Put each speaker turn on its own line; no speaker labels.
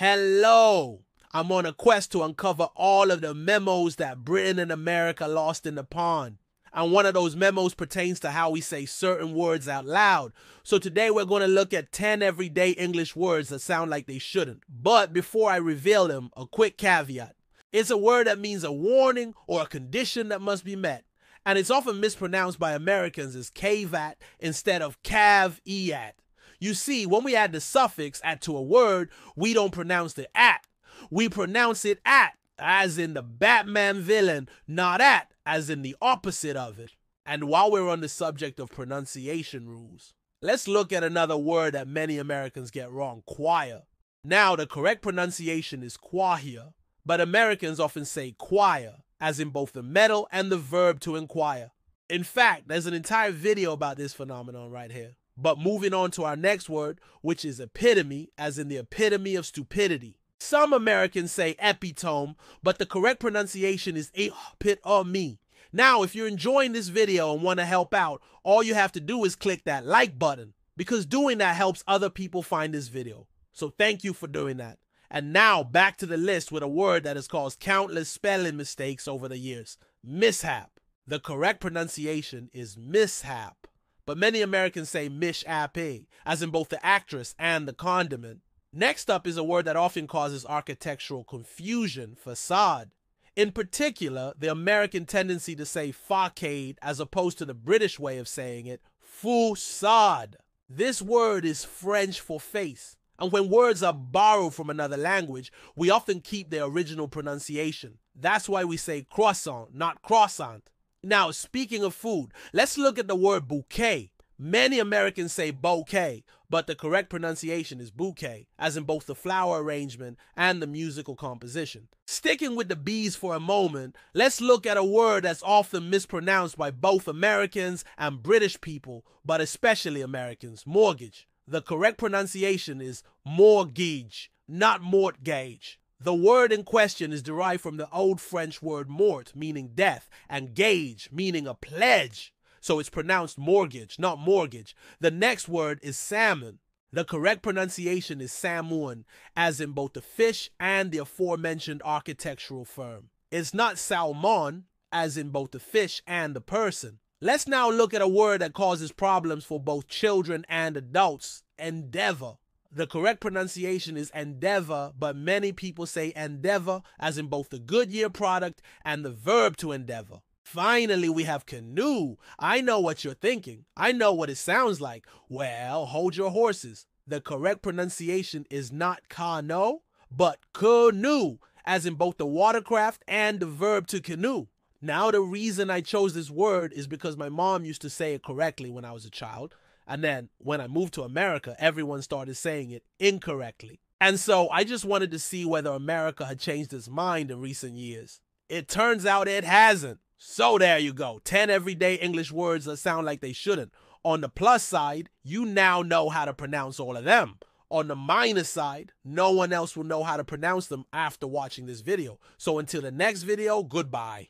Hello! I'm on a quest to uncover all of the memos that Britain and America lost in the pond. And one of those memos pertains to how we say certain words out loud. So today we're going to look at 10 everyday English words that sound like they shouldn't. But before I reveal them, a quick caveat. It's a word that means a warning or a condition that must be met. And it's often mispronounced by Americans as caveat instead of caveat. You see, when we add the suffix at to a word, we don't pronounce the at. We pronounce it at, as in the Batman villain, not at, as in the opposite of it. And while we're on the subject of pronunciation rules, let's look at another word that many Americans get wrong, choir. Now, the correct pronunciation is choir, but Americans often say choir, as in both the metal and the verb to inquire. In fact, there's an entire video about this phenomenon right here. But moving on to our next word, which is epitome, as in the epitome of stupidity. Some Americans say epitome, but the correct pronunciation is epitome. Now, if you're enjoying this video and want to help out, all you have to do is click that like button, because doing that helps other people find this video. So thank you for doing that. And now back to the list with a word that has caused countless spelling mistakes over the years. Mishap. The correct pronunciation is mishap. But many Americans say mishape, as in both the actress and the condiment. Next up is a word that often causes architectural confusion, facade. In particular, the American tendency to say facade as opposed to the British way of saying it, foussade. This word is French for face. And when words are borrowed from another language, we often keep their original pronunciation. That's why we say croissant, not croissant. Now, speaking of food, let's look at the word bouquet. Many Americans say bouquet, but the correct pronunciation is bouquet, as in both the flower arrangement and the musical composition. Sticking with the B's for a moment, let's look at a word that's often mispronounced by both Americans and British people, but especially Americans, mortgage. The correct pronunciation is mortgage, not mortgage. The word in question is derived from the old French word mort, meaning death, and gage, meaning a pledge. So it's pronounced mortgage, not mortgage. The next word is salmon. The correct pronunciation is salmon, as in both the fish and the aforementioned architectural firm. It's not salmon, as in both the fish and the person. Let's now look at a word that causes problems for both children and adults, endeavor. The correct pronunciation is endeavor, but many people say endeavor, as in both the Goodyear product and the verb to endeavor. Finally, we have canoe. I know what you're thinking. I know what it sounds like. Well, hold your horses. The correct pronunciation is not canoe, but canoe, as in both the watercraft and the verb to canoe. Now, the reason I chose this word is because my mom used to say it correctly when I was a child. And then when I moved to America, everyone started saying it incorrectly. And so I just wanted to see whether America had changed its mind in recent years. It turns out it hasn't. So there you go. 10 everyday English words that sound like they shouldn't. On the plus side, you now know how to pronounce all of them. On the minus side, no one else will know how to pronounce them after watching this video. So until the next video, goodbye.